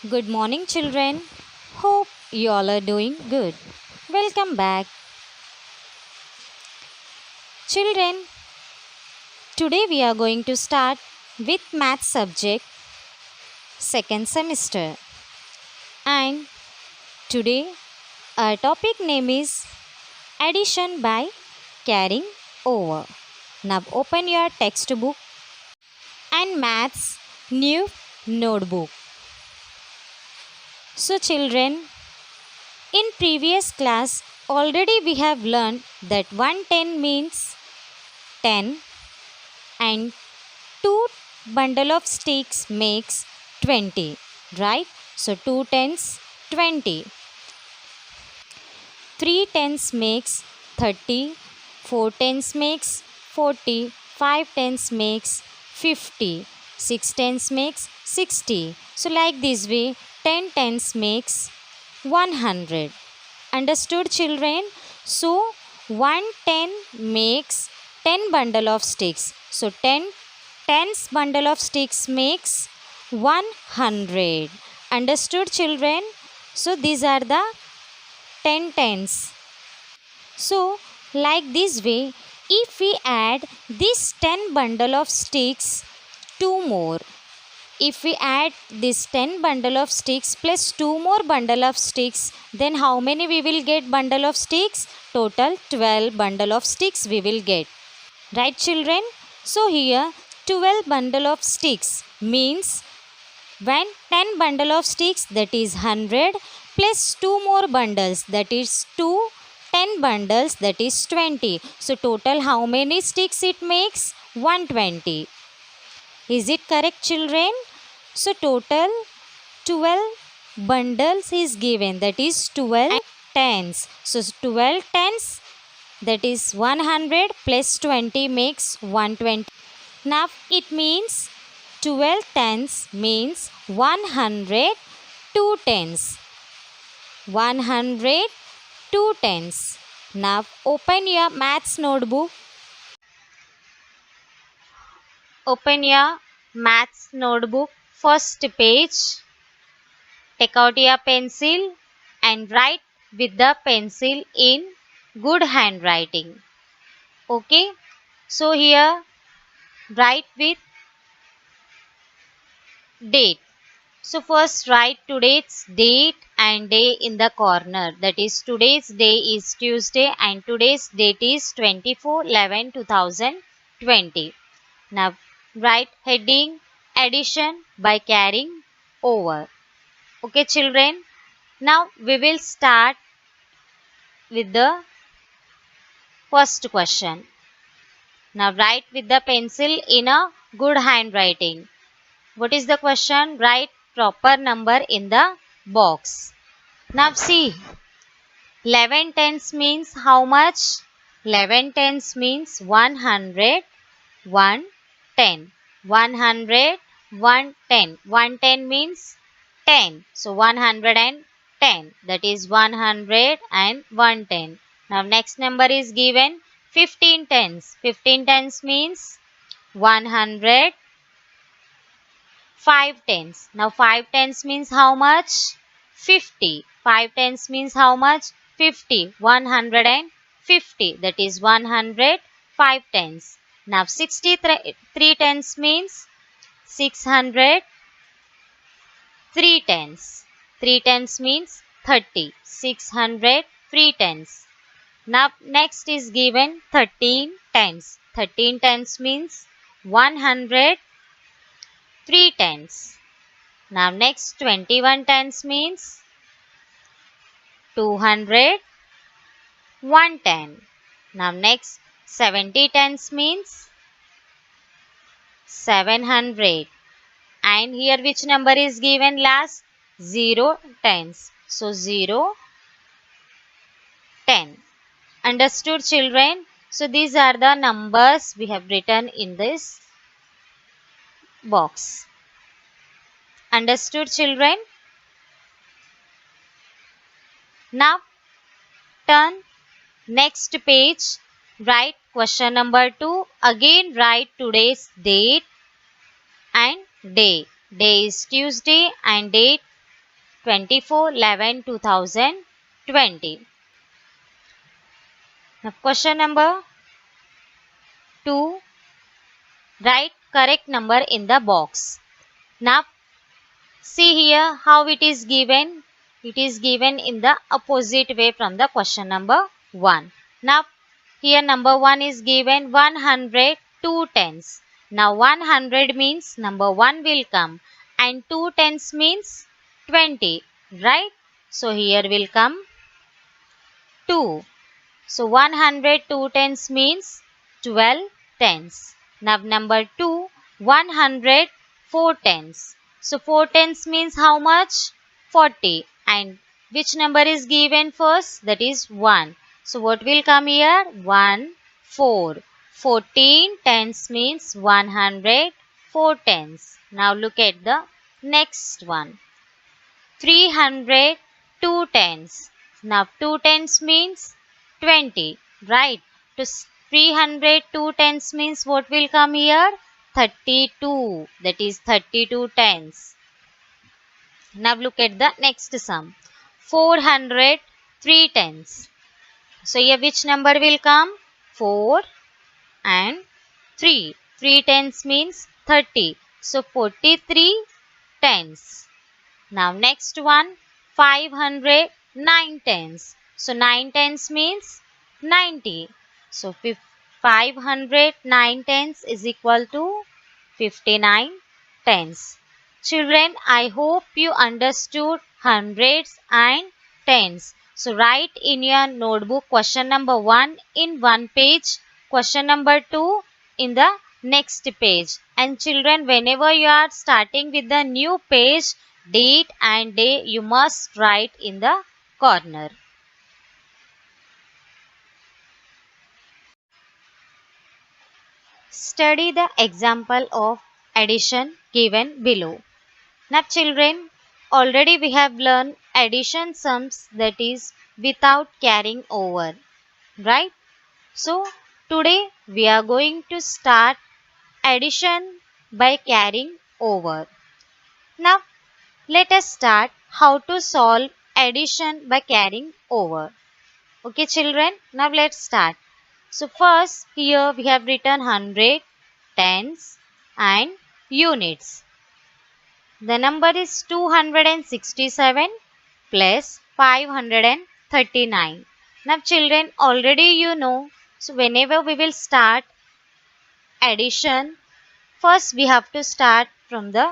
Good morning, children. Hope you all are doing good. Welcome back. Children, today we are going to start with math subject second semester. And today our topic name is addition by carrying over. Now open your textbook and maths new notebook. So children, in previous class already we have learned that 110 means 10 and 2 bundle of sticks makes 20, right? So 2 tens 20, 3 tens makes 30, 4 tens makes 40, 5 tens makes 50, 6 tens makes 60. So like this way 10 tens makes 100. Understood, children? So 110 makes 10 bundle of sticks. So 10 tens bundle of sticks makes 100. Understood, children? So these are the 10 tens. So like this way, if we add this 10 bundle of sticks, 2 more. If we add this 10 bundle of sticks plus 2 more bundle of sticks, then how many we will get bundle of sticks? Total 12 bundle of sticks we will get. Right, children? So here 12 bundle of sticks means when 10 bundle of sticks, that is 100, plus 2 more bundles, that is 2, 10 bundles, that is 20. So total how many sticks it makes? 120. Is it correct, children? So total 12 bundles is given, that is 12 tens. So 12 tens, that is 100 plus 20 makes 120. Now it means 12 tens means 100 2 tens. 100 2 tens. Now open your maths notebook. Open your maths notebook, first page. Take out your pencil and write with the pencil in good handwriting. Okay. So here write with date. So first write today's date and day in the corner. That is today's day is Tuesday and today's date is 24/11/2020. Now write heading addition by carrying over. Okay, children. Now we will start with the first question. Now write with the pencil in a good handwriting. What is the question? Write proper number in the box. Now see, 11 tens means how much? 11 tens means 100, 110. 100, 110. 110 means 10. So 110. That is 100 and 110. Now next number is given 15 tens. 15 tens means 100, 5 tens. Now 5 tens means how much? 50. 5 tens means how much? 50. 150. That is 100, 5 tens. Now 63 tens means 600, 3 tens. 3 tens means 30. 600, 3 tens. Now next is given 13 tens. 13 tens means 100, 3 tens. Now next 21 tens means 200, 110. Now next 70 tens means 700. And here which number is given last? 0 tens. So 0, 10. Understood, children? So these are the numbers we have written in this box. Understood, children? Now turn next page. Write question number 2. Again write today's date and day. Day is Tuesday and date 24/11/2020. Now question number 2. Write correct number in the box. Now see here how it is given. It is given in the opposite way from the question number 1. Now here number 1 is given 100 2 tens. Now 100 means number 1 will come and 2 tens means 20, right? So here will come 2. So 102 tens means 12 tens. Now number 2, 104 tens. So 4 tens means how much? 40. And which number is given first? That is 1. So what will come here? 1, 4. 14 tens means 104 tens. Now look at the next one. 302 tens. Now 2 tens means 20, right? To 302 tens means what will come here? 32. That is 32 tens. Now look at the next sum. 403 tens. So here which number will come? 4 and 3. 3 tens means 30. So 43 tens. Now next one, 509 tens. So 9 tens means 90. So 509 tens is equal to 59 tens. Children, I hope you understood hundreds and tens. So write in your notebook question number 1 in one page, question number 2 in the next page. And children, whenever you are starting with the new page, date and day you must write in the corner. Study the example of addition given below. Now children, already we have learned addition sums, that is without carrying over, right? So today we are going to start addition by carrying over. Now let us start how to solve addition by carrying over. Okay children, now let's start. So first here we have written 100, tens and units. The number is 267 plus 539. Now children, already you know, so whenever we will start addition, first we have to start from the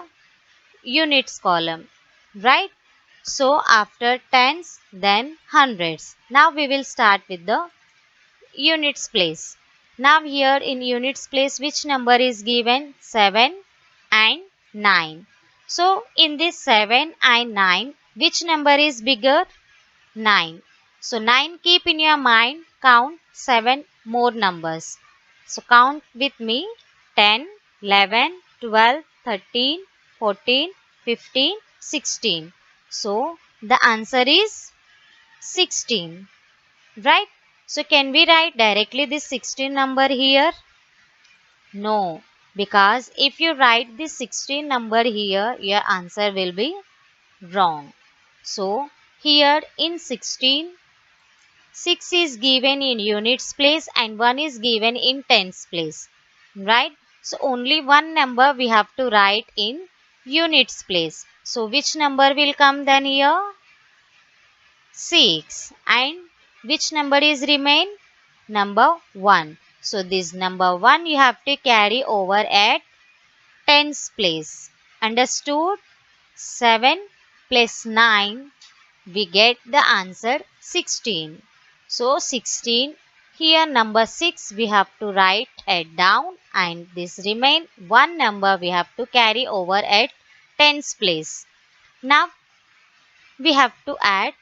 units column, right? So after tens, then hundreds. Now we will start with the units place. Now here in units place, which number is given? 7 and 9. So in this 7 and 9, which number is bigger? 9. So 9, keep in your mind, count 7 more numbers. So count with me: 10, 11, 12, 13, 14, 15, 16. So the answer is 16, right? So can we write directly this 16 number here? No, because if you write this 16 number here, your answer will be wrong. So here in 16, 6 is given in units place and 1 is given in tens place, right? So only one number we have to write in units place. So which number will come then here? 6. And which number is remain? Number 1. So this number 1 you have to carry over at tens place. Understood? 7 plus 9, we get the answer 16. So 16, here number 6 we have to write it down and this remain one number we have to carry over at tens place. Now we have to add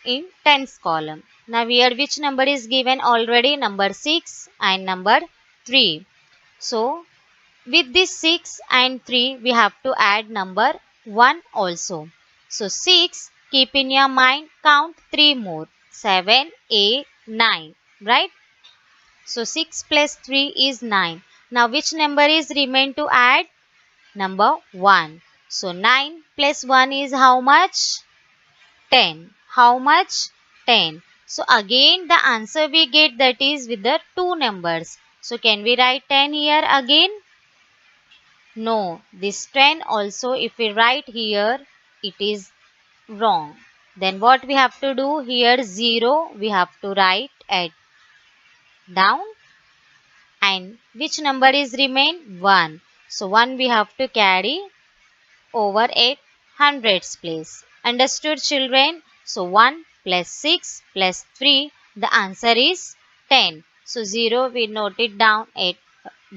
in tens column. Now here which number is given already? Number 6 and number 3. So with this 6 and 3 we have to add number 1 also. So 6, keep in your mind, count 3 more. 7, 8, 9, right? So 6 plus 3 is 9. Now which number is remain to add? Number 1. So 9 plus 1 is how much? 10. How much? 10. So again the answer we get, that is with the two numbers. So can we write 10 here again? No. This 10 also if we write here, it is wrong. Then what we have to do here? 0 we have to write at down, and which number is remain? 1. So 1 we have to carry over at hundreds place. Understood children? So 1 plus 6 plus 3, the answer is 10. So 0 we note it down at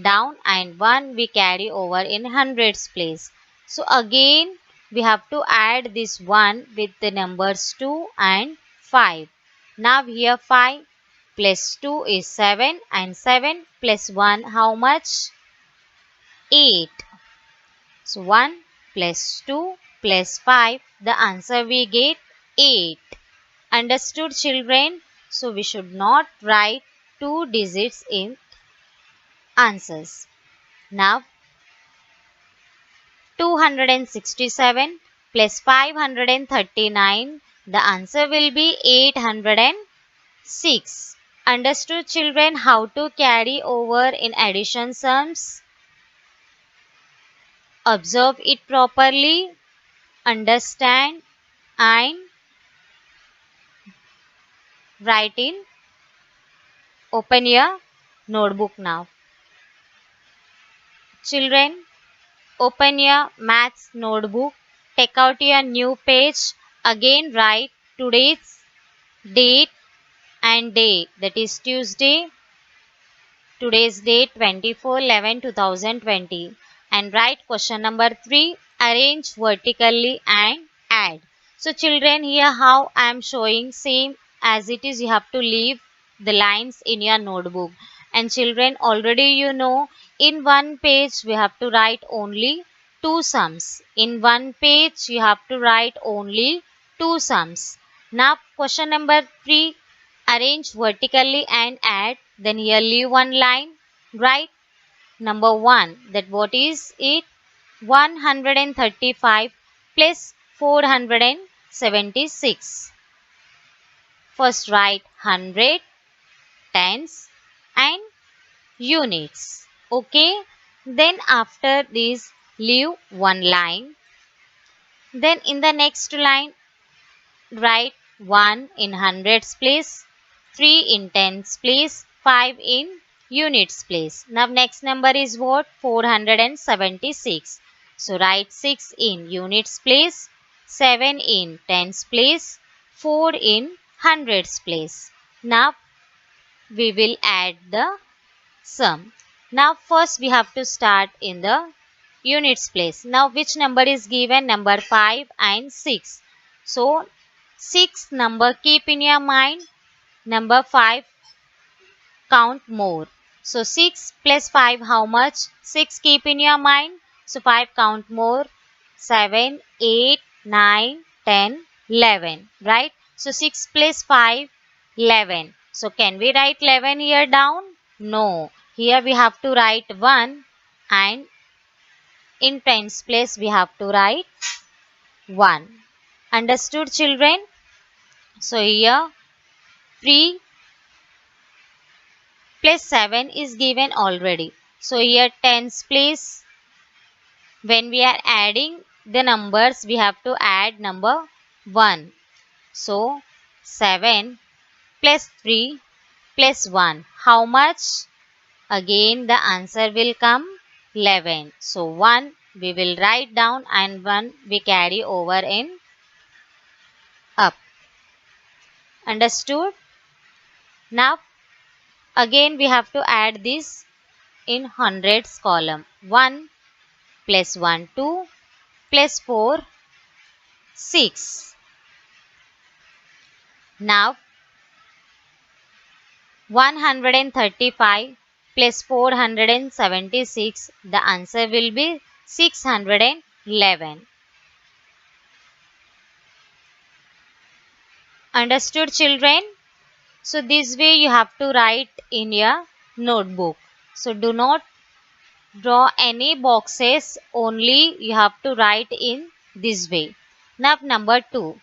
down, and 1 we carry over in hundreds place. So again we have to add this 1 with the numbers 2 and 5. Now here 5 plus 2 is 7, and 7 plus 1 how much? 8. So 1 plus 2 plus 5, the answer we get 8. Understood children? So we should not write two digits in answers. Now 267 plus 539, the answer will be 806. Understood children how to carry over in addition sums? Observe it properly, understand, and write in. Open your notebook now. Children, open your maths notebook. Take out your new page. Again write today's date and day, that is Tuesday. Today's date 24/11/2020, and write question number 3. Arrange vertically and add. So children, here how I am showing, same as it is, you have to leave the lines in your notebook. And children, already you know, in one page we have to write only two sums. In one page you have to write only two sums. Now question number 3. Arrange vertically and add. Then here leave one line. Write number 1. That what is it? 135 plus 476. First write hundred, tens and units. Okay. Then after this leave one line. Then in the next line write 1 in hundreds place, 3 in tens place, 5 in units place. Now next number is what? 476. So write 6 in units place, 7 in tens place, 4 in hundreds place. Now we will add the sum. Now first we have to start in the units place. Now which number is given? Number 5 and 6. So 6 number keep in your mind. Number 5 count more. So 6 plus 5 how much? 6 keep in your mind. So 5 count more. 7, 8, 9, 10, 11. Right? So 6 plus 5, 11. So can we write 11 here down? No. Here we have to write 1, and in tens place we have to write 1. Understood children? So here 3 plus 7 is given already. So here tens place, when we are adding the numbers we have to add number 1. So 7 plus 3 plus 1. How much? Again the answer will come 11. So 1 we will write down, and 1 we carry over in up. Understood? Now again we have to add this in hundreds column. 1 plus 1 2 plus 4 6. Now 135 plus 476, the answer will be 611. Understood children? So this way you have to write in your notebook. So do not draw any boxes, only you have to write in this way. Now number 2.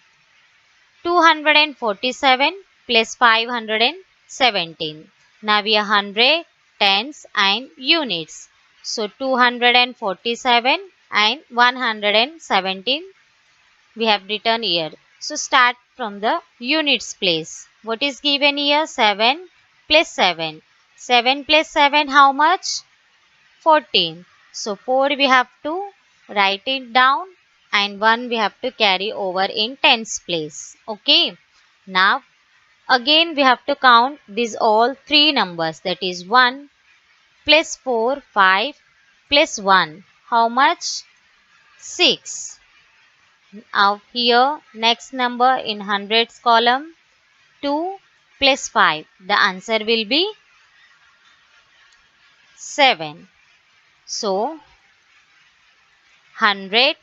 247 plus 517. Now we are 100, tens and units. So 247 and 117 we have written here. So start from the units place. What is given here? 7 plus 7. 7 plus 7 how much? 14. So 4 we have to write it down and 1 we have to carry over in tens place. Okay. Now again we have to count these all three numbers, that is 1 plus 4, 5 plus 1. How much? 6. Now here next number in hundreds column, 2 plus 5. The answer will be 7. So 100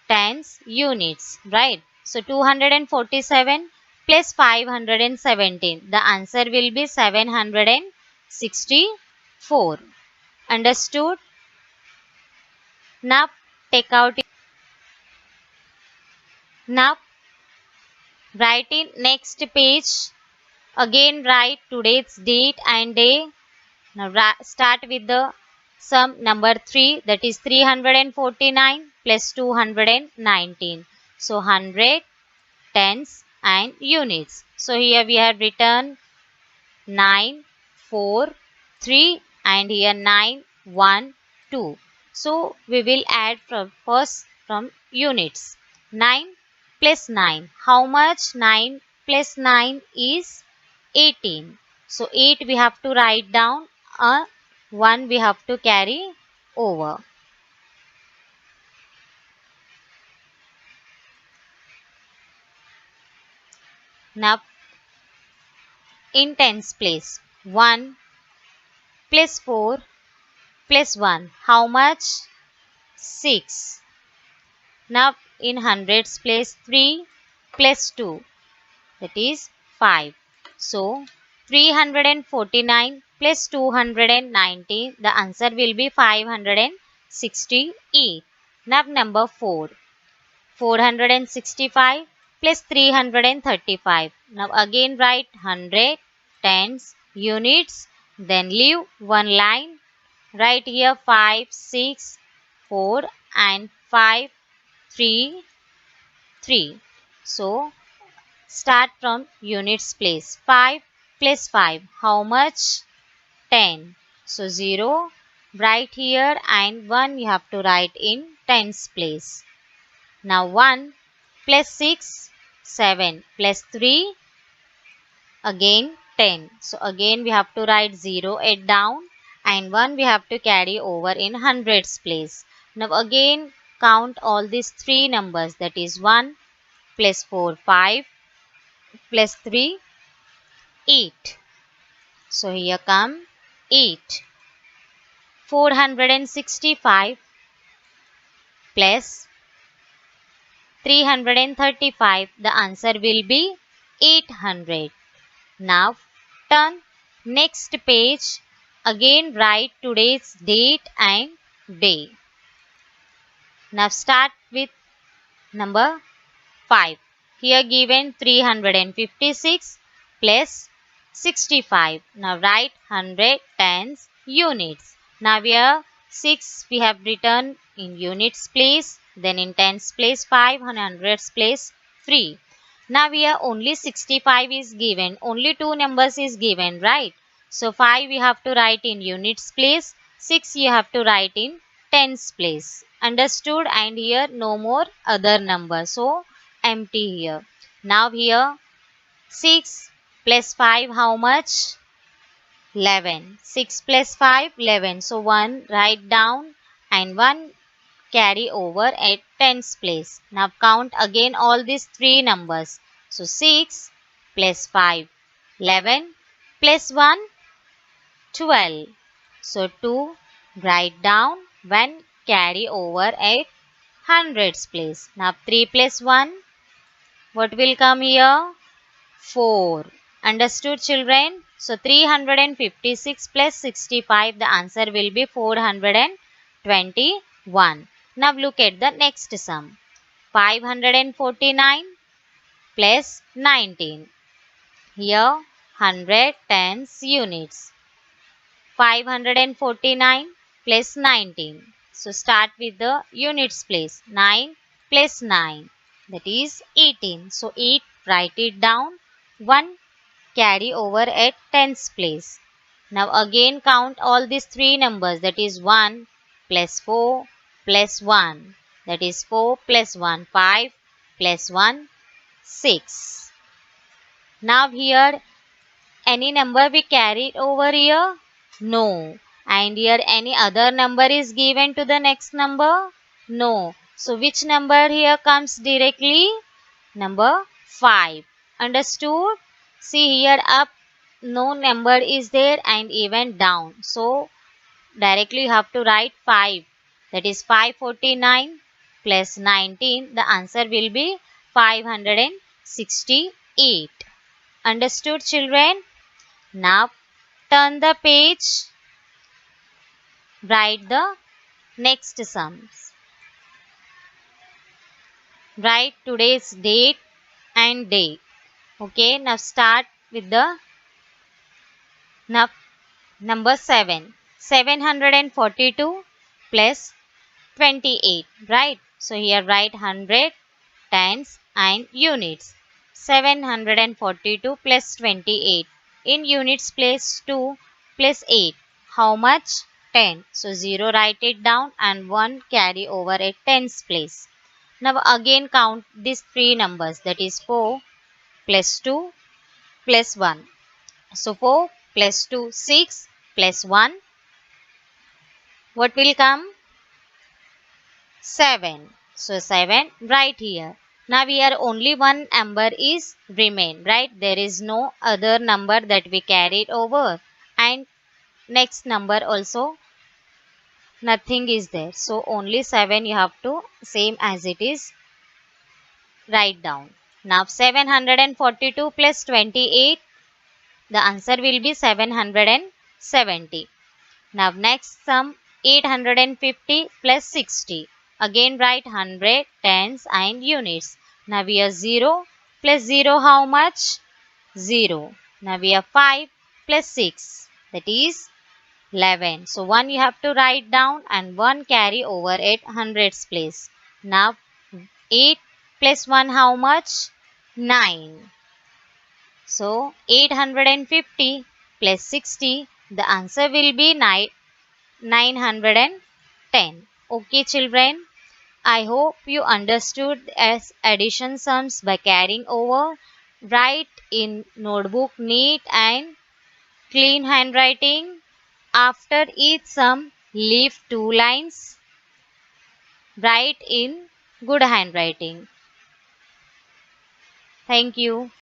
tens units, right? So 247 plus 517. The answer will be 764. Understood? Now take out. Now write in next page. Again write today's date and day. Now start with the sum number 3, that is 349 plus 219. So 100, tens and units. So here we have written 9, 4, 3 and here 9, 1, 2. So we will add from first from units. 9 plus 9. How much? 9 plus 9 is 18. So 8 we have to write down, 1 we have to carry over. Now in tens place, 1 plus 4 plus 1. How much? 6. Now in hundreds place, 3 plus 2, that is 5. So 349 plus 219, the answer will be 568. Now number 4. 465 plus 335. Now again write 100, tens, units, then leave one line. Write here 5, 6, 4 and 5, 3, 3. So start from units place. 5 plus 5. How much? 10. So 0 write here and 1 you have to write in tens place. Now 1 plus 6, 7 plus 3, again 10. So again we have to write 0 it down and 1 we have to carry over in hundreds place. Now again count all these three numbers, that is 1 plus 4, 5 plus 3, 8. So here come 8. 465 plus 335, the answer will be 800. Now turn next page. Again write today's date and day. Now start with number 5. Here given 356 plus 65. Now write 100, tens, units. Now here 6 we have written in units place, then in tens place 5, and hundreds place 3. Now here only 65 is given, only two numbers is given, right? So 5 we have to write in units place, 6 you have to write in tens place. Understood? And here no more other number, so empty here. Now here 6 plus 5 how much? 11. 6 plus 5, 11. So 1 write down and 1 carry over at tens place. Now count again all these three numbers. So 6 plus 5, 11 plus 1, 12. So 2 write down, 1 carry over at hundreds place. Now 3 plus 1, what will come here? 4. Understood, children? So 356 plus 65, the answer will be 421. Now look at the next sum. 549 plus 19. Here 100 tens units. 549 plus 19. So start with the units place. 9 plus 9, that is 18. So 8, write it down. 1 carry over at tens place. Now again count all these three numbers, that is 1 plus 4 plus 1, that is 4 plus 1, 5 plus 1, 6. Now here any number we carried over here? No. And here any other number is given to the next number? No. So which number here comes directly? Number 5. Understood? See here up no number is there and even down. So directly you have to write 5. That is 549 plus 19. The answer will be 568. Understood, children? Now turn the page, write the next sums. Write today's date and day. Okay, now start with the number 7. 742 plus 28, right? So here write 100, tens and units. 742 plus 28. In units place 2 plus 8. How much? 10. So 0 write it down and 1 carry over at tens place. Now again count these three numbers, that is 4 plus 2 plus 1. So 4 plus 2, 6 plus 1. What will come? 7. So 7 right here. Now here only one number is remain, right? There is no other number that we carried over. And next number also nothing is there. So only 7 you have to same as it is write down. Now 742 plus 28. The answer will be 770. Now next sum 850 plus 60. Again write 100, tens and units. Now we have 0 plus 0 how much? 0. Now we have 5 plus 6, that is 11. So 1 you have to write down and 1 carry over at hundreds place. Now 8 plus 1 how much? 9. So 850 plus 60, the answer will be 910. Okay, children. I hope you understood as addition sums by carrying over. Write in notebook neat and clean handwriting. After each sum, leave 2 lines. Write in good handwriting. Thank you.